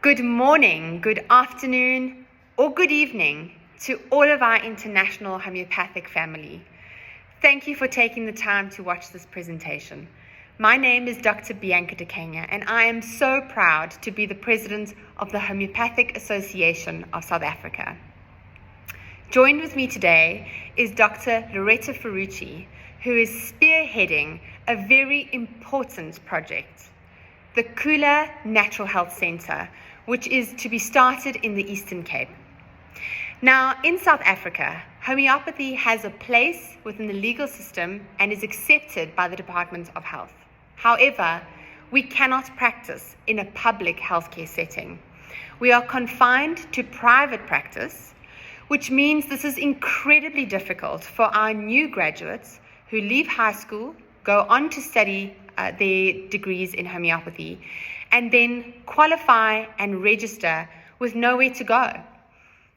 Good morning, good afternoon, or good evening to all of our international homeopathic family. Thank you for taking the time to watch this presentation. My name is Dr. Bianca de Kenya, and I am so proud to be the president of the Homeopathic Association of South Africa. Joined with me today is Dr. Loretta Ferrucci, who is spearheading a very important project, the Khula Natural Health Centre, which is to be started in the Eastern Cape. Now, in South Africa, homeopathy has a place within the legal system and is accepted by the Department of Health. However, we cannot practice in a public healthcare setting. We are confined to private practice, which means this is incredibly difficult for our new graduates who leave high school, go on to study their degrees in homeopathy, and then qualify and register with nowhere to go.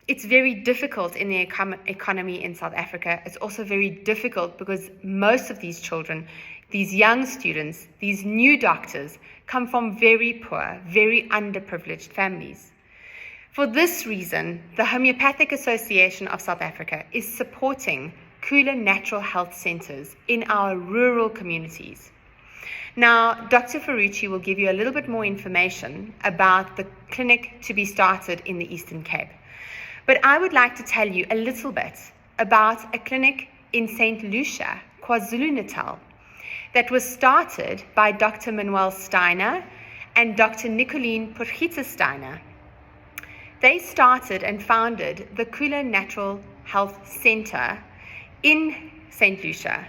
It's very difficult in the economy in South Africa. It's also very difficult because most of these children, these young students, these new doctors, come from very poor, very underprivileged families. For this reason, the Homeopathic Association of South Africa is supporting Khula Natural Health Centres in our rural communities. Now, Dr. Ferrucci will give you a little bit more information about the clinic to be started in the Eastern Cape. But I would like to tell you a little bit about a clinic in St. Lucia, KwaZulu-Natal, that was started by Dr. Manuel Steiner and Dr. Nicoline Purgita Steiner. They started and founded the Khula Natural Health Centre in St. Lucia,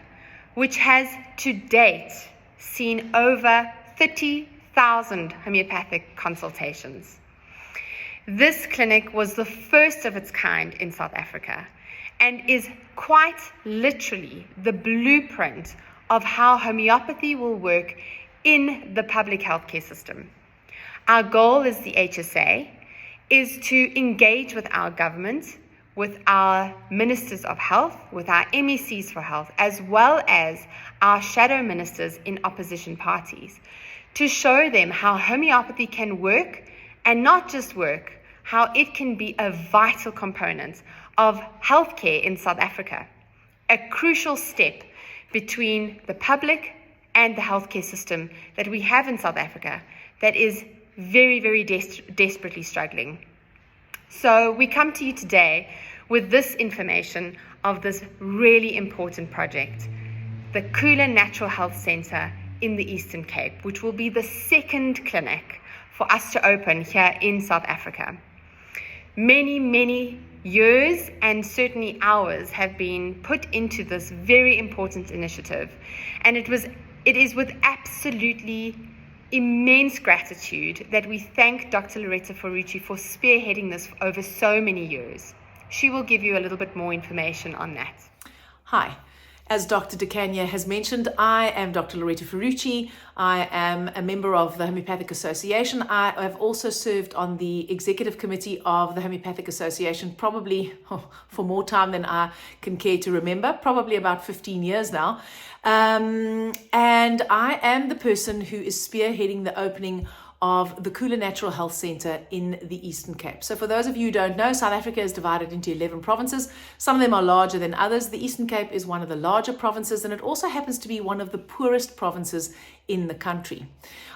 which has to date seen over 30,000 homeopathic consultations. This clinic was the first of its kind in South Africa and is quite literally the blueprint of how homeopathy will work in the public healthcare system. Our goal as the HSA is to engage with our government, with our ministers of health, with our MECs for health, as well as our shadow ministers in opposition parties, to show them how homeopathy can work, and not just work, how it can be a vital component of healthcare in South Africa, a crucial step between the public and the healthcare system that we have in South Africa that is very, very desperately struggling. So we come to you today with this information of this really important project, the Khula Natural Health Centre in the Eastern Cape, which will be the second clinic for us to open here in South Africa. Many years and certainly hours have been put into this very important initiative, and it is with absolutely immense gratitude that we thank Dr. Loretta Ferrucci for spearheading this over so many years. She will give you a little bit more information on that. Hi. As Dr. de Kenya has mentioned, I am Dr. Loretta Ferrucci. I am a member of the Homeopathic Association. I have also served on the executive committee of the Homeopathic Association, probably for more time than I can care to remember, probably about 15 years now. And I am the person who is spearheading the opening of the Khula Natural Health Centre in the Eastern Cape. So for those of you who don't know, South Africa is divided into 11 provinces. Some of them are larger than others. The Eastern Cape is one of the larger provinces, and it also happens to be one of the poorest provinces in the country.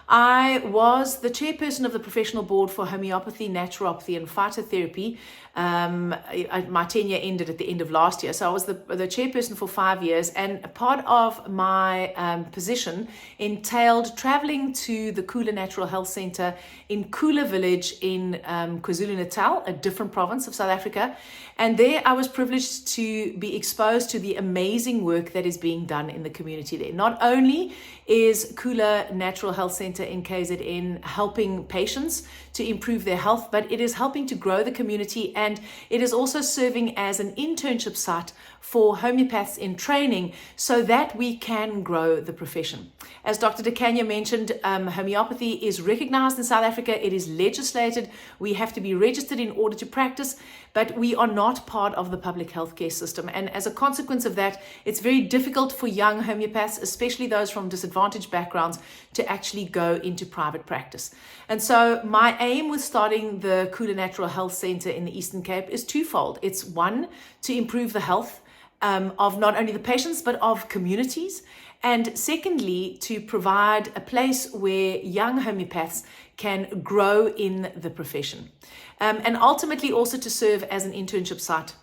I was the chairperson of the professional board for homeopathy, naturopathy, and phytotherapy. My tenure ended at the end of last year, so I was the chairperson for 5 years, and a part of my position entailed traveling to the Khula Natural Health Centre in Khula village in KwaZulu-Natal, a different province of South Africa, and there I was privileged to be exposed to the amazing work that is being done in the community there. Not only is Khula Natural Health Centre in KZN helping patients to improve their health, but it is helping to grow the community, and it is also serving as an internship site for homeopaths in training so that we can grow the profession. As Dr. de Kenya mentioned, homeopathy is recognized in South Africa. It is legislated. We have to be registered in order to practice, but we are not part of the public healthcare system. And as a consequence of that, it's very difficult for young homeopaths, especially those from disadvantaged backgrounds, backgrounds to actually go into private practice. And so my aim with starting the Khula Natural Health Center in the Eastern Cape is twofold. It's one, to improve the health of not only the patients, but of communities. And secondly, to provide a place where young homeopaths can grow in the profession. And ultimately also to serve as an internship site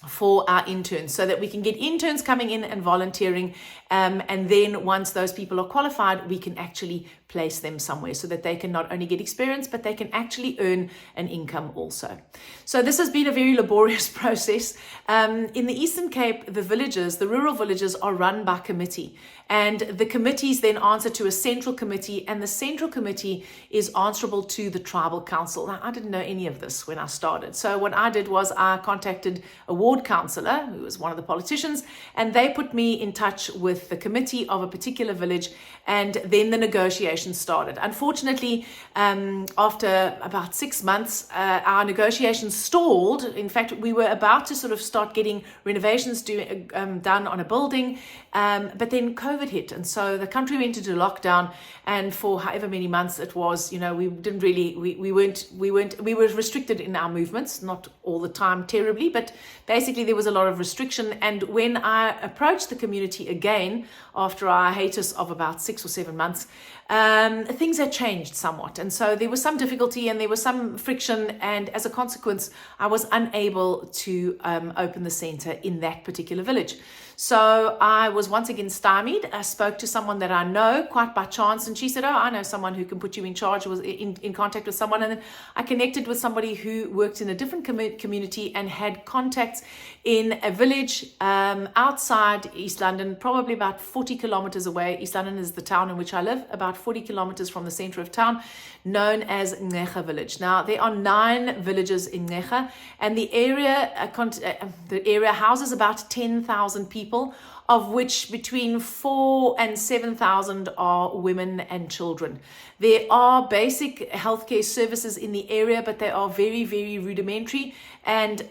for our interns, so that we can get interns coming in and volunteering, and then once those people are qualified, we can actually place them somewhere so that they can not only get experience, but they can actually earn an income also. So this has been a very laborious process. In the Eastern Cape, the villages, the rural villages, are run by committee, and the committees then answer to a central committee, and the central committee is answerable to the tribal council. Now, I didn't know any of this when I started. So what I did was I contacted a ward councillor, who was one of the politicians, and they put me in touch with the committee of a particular village, and then the negotiations started. Unfortunately, after about 6 months, our negotiations stalled. In fact, we were about to sort of start getting renovations done on a building, but then COVID hit, and so the country went into lockdown, and for however many months it was, we were restricted in our movements, not all the time terribly, but basically there was a lot of restriction. And when I approached the community again after our hiatus of about 6 or 7 months, things had changed somewhat, and so there was some difficulty and there was some friction, and as a consequence I was unable to open the center in that particular village. So I was once again stymied. I spoke to someone that I know quite by chance, and she said, I know someone who can put you in charge. I was in contact with someone, and then I connected with somebody who worked in a different community and had contacts in a village outside East London, probably about 40 kilometers away. East London is the town in which I live, about 40 kilometers from the center of town, known as Ngecha village. Now, there are 9 villages in Ngecha, and the area houses about 10,000 people, of which between 4,000 and 7,000 are women and children. There are basic healthcare services in the area, but they are very, very rudimentary, and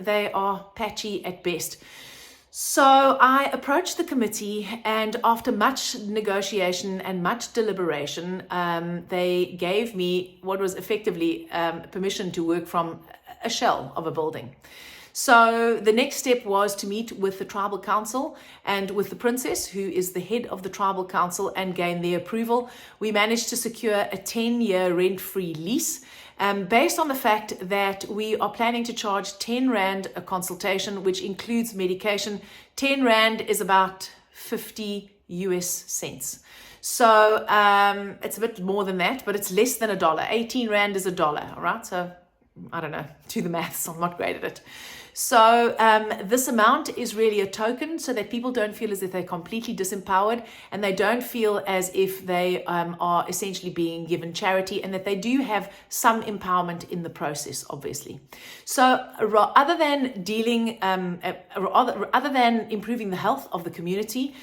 they are patchy at best. So I approached the committee, and after much negotiation and much deliberation, they gave me what was effectively permission to work from a shell of a building. So the next step was to meet with the tribal council and with the princess, who is the head of the tribal council, and gain their approval. We managed to secure a 10-year rent-free lease, based on the fact that we are planning to charge 10 Rand a consultation, which includes medication. 10 Rand is about 50 US cents. So it's a bit more than that, but it's less than $1. 18 Rand is $1, all right? So I don't know, do the maths, I'm not great at it. So this amount is really a token, so that people don't feel as if they're completely disempowered, and they don't feel as if they are essentially being given charity, and that they do have some empowerment in the process, obviously. So other than improving the health of the community,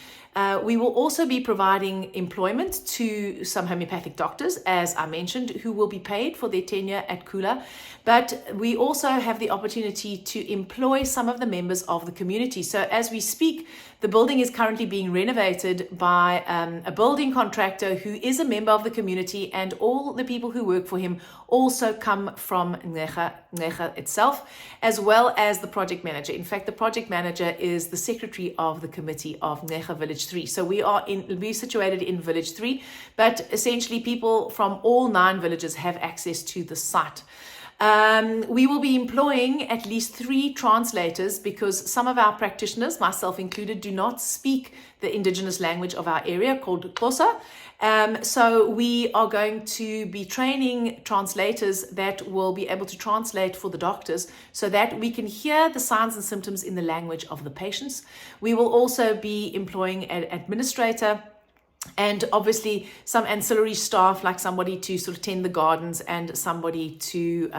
we will also be providing employment to some homeopathic doctors, as I mentioned, who will be paid for their tenure at Khula. But we also have the opportunity to employ some of the members of the community. So as we speak, the building is currently being renovated by a building contractor who is a member of the community, and all the people who work for him also come from Ngecha itself, as well as the project manager. In fact, the project manager is the secretary of the committee of Ngecha Village 3. So we're situated in Village 3, but essentially people from all 9 villages have access to the site. We will be employing at least 3 translators, because some of our practitioners, myself included, do not speak the indigenous language of our area, called Xhosa. So we are going to be training translators that will be able to translate for the doctors, so that we can hear the signs and symptoms in the language of the patients. We will also be employing an administrator, and obviously some ancillary staff, like somebody to sort of tend the gardens and somebody to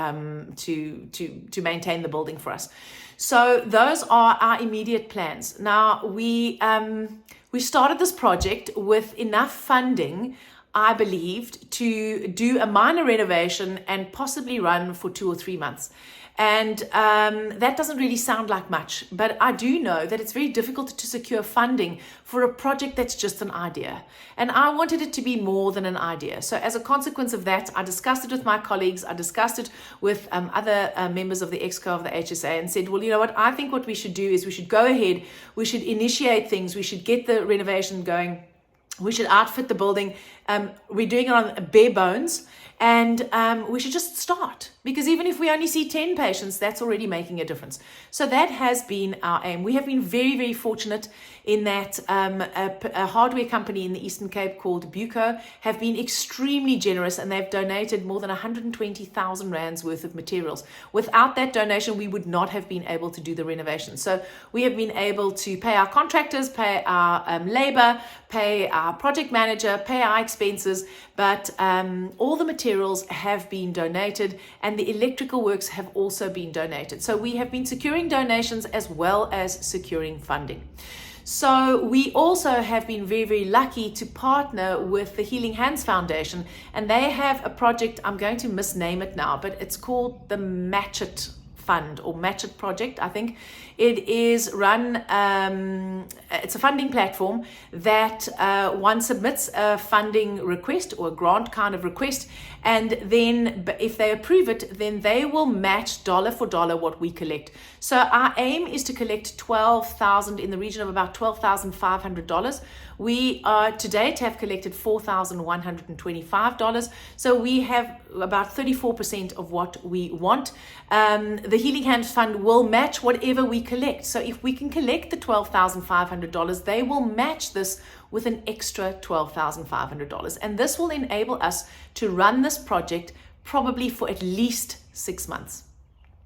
maintain the building for us. So those are our immediate plans. Now we started this project with enough funding I believed, to do a minor renovation and possibly run for 2 or 3 months. And that doesn't really sound like much, but I do know that it's very difficult to secure funding for a project that's just an idea. And I wanted it to be more than an idea. So as a consequence of that, I discussed it with my colleagues. I discussed it with other members of the EXCO of the HSA and said, well, you know what, I think what we should do is we should go ahead, we should initiate things, we should get the renovation going, we should outfit the building. We're doing it on bare bones, and we should just start, because even if we only see 10 patients, that's already making a difference. So that has been our aim. We have been very, very fortunate in that a hardware company in the Eastern Cape called Buco have been extremely generous, and they've donated more than 120,000 rands worth of materials. Without that donation, we would not have been able to do the renovation. So we have been able to pay our contractors, pay our labor, pay our project manager, pay our expenses, but all the materials have been donated, and the electrical works have also been donated. So we have been securing donations as well as securing funding. So we also have been very, very lucky to partner with the Healing Hands Foundation, and they have a project, I'm going to misname it now, but it's called the Match It Fund or Match It Project, I think. It is run, it's a funding platform that one submits a funding request or a grant kind of request, and then if they approve it, then they will match dollar for dollar what we collect. So our aim is to collect $12,000, in the region of about $12,500. We to date have collected $4,125. So we have about 34% of what we want. The Healing Hands Fund will match whatever we collect. So if we can collect the $12,500, they will match this with an extra $12,500. And this will enable us to run this project probably for at least 6 months.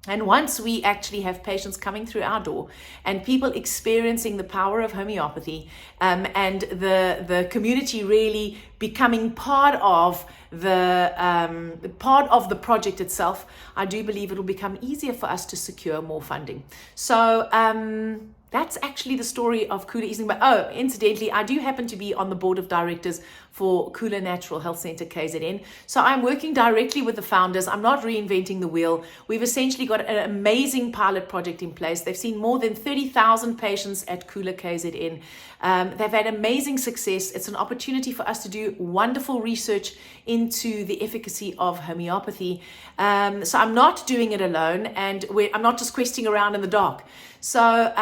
And once we actually have patients coming through our door and people experiencing the power of homeopathy, and the community really becoming part of the project itself, I do believe it will become easier for us to secure more funding. So that's actually the story of Khula Eastern. But oh, incidentally, I do happen to be on the board of directors for Khula Natural Health Centre KZN. So I'm working directly with the founders. I'm not reinventing the wheel. We've essentially got an amazing pilot project in place. They've seen more than 30,000 patients at Khula KZN. They've had amazing success. It's an opportunity for us to do wonderful research into the efficacy of homeopathy. So I'm not doing it alone, and I'm not just questing around in the dark. So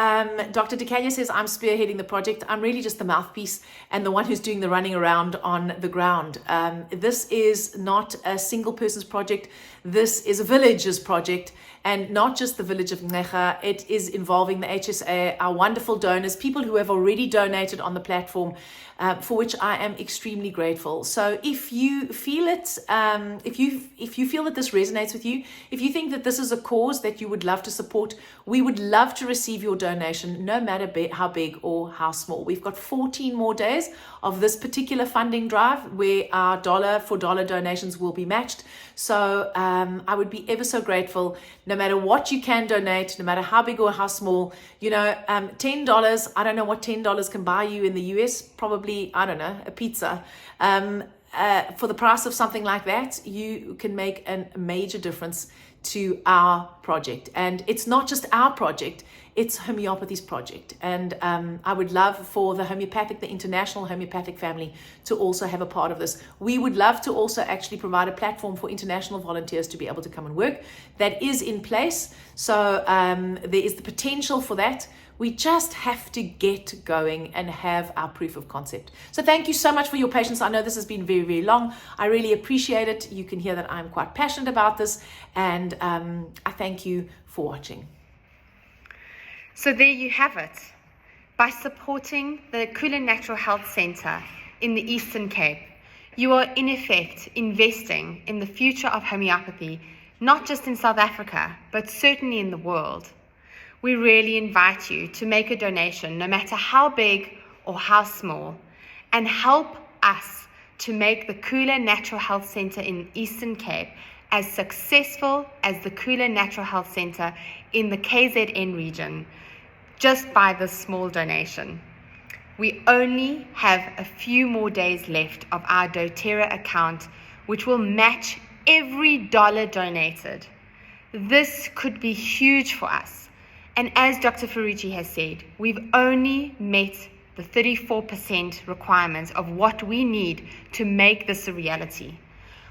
Dr. DeCania says I'm spearheading the project. I'm really just the mouthpiece and the one who's doing the running around on the ground. This is not a single person's project. This is a village's project, and not just the village of Ngega. It is involving the HSA, our wonderful donors, people who have already donated on the platform, for which I am extremely grateful. So if you feel it, if you feel that this resonates with you, if you think that this is a cause that you would love to support, we would love to receive your donation, no matter how big or how small. We've got 14 more days of this particular funding drive where our dollar for dollar donations will be matched. So I would be ever so grateful, no matter what you can donate, no matter how big or how small. You know, $10, I don't know what $10 can buy you in the US, probably, I don't know, a pizza. For the price of something like that, you can make a major difference to our project. And it's not just our project, it's homeopathy's project. And I would love for the international homeopathic family to also have a part of this. We would love to also actually provide a platform for international volunteers to be able to come and work. That is in place. So there is the potential for that. We just have to get going and have our proof of concept. So thank you so much for your patience. I know this has been very, very long. I really appreciate it. You can hear that I'm quite passionate about this, and I thank you for watching. So there you have it. By supporting the Khula Natural Health Centre in the Eastern Cape, you are in effect investing in the future of homeopathy, not just in South Africa, but certainly in the world. We really invite you to make a donation, no matter how big or how small, and help us to make the Khula Natural Health Centre in Eastern Cape as successful as the Khula Natural Health Centre in the KZN region, just by this small donation. We only have a few more days left of our doTERRA account, which will match every dollar donated. This could be huge for us. And as Dr. Ferrucci has said, we've only met the 34% requirements of what we need to make this a reality.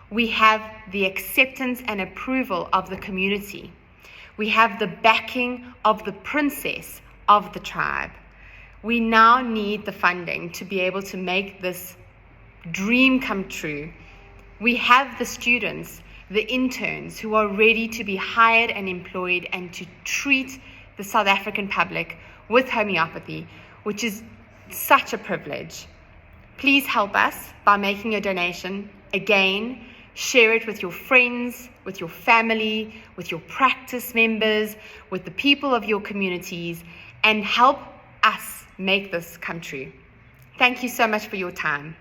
We have the acceptance and approval of the community. We have the backing of the princess of the tribe. We now need the funding to be able to make this dream come true. We have the students, the interns who are ready to be hired and employed and to treat the South African public with homeopathy, which is such a privilege. Please help us by making a donation. Again, share it with your friends, with your family, with your practice members, with the people of your communities, and help us make this come true. Thank you so much for your time.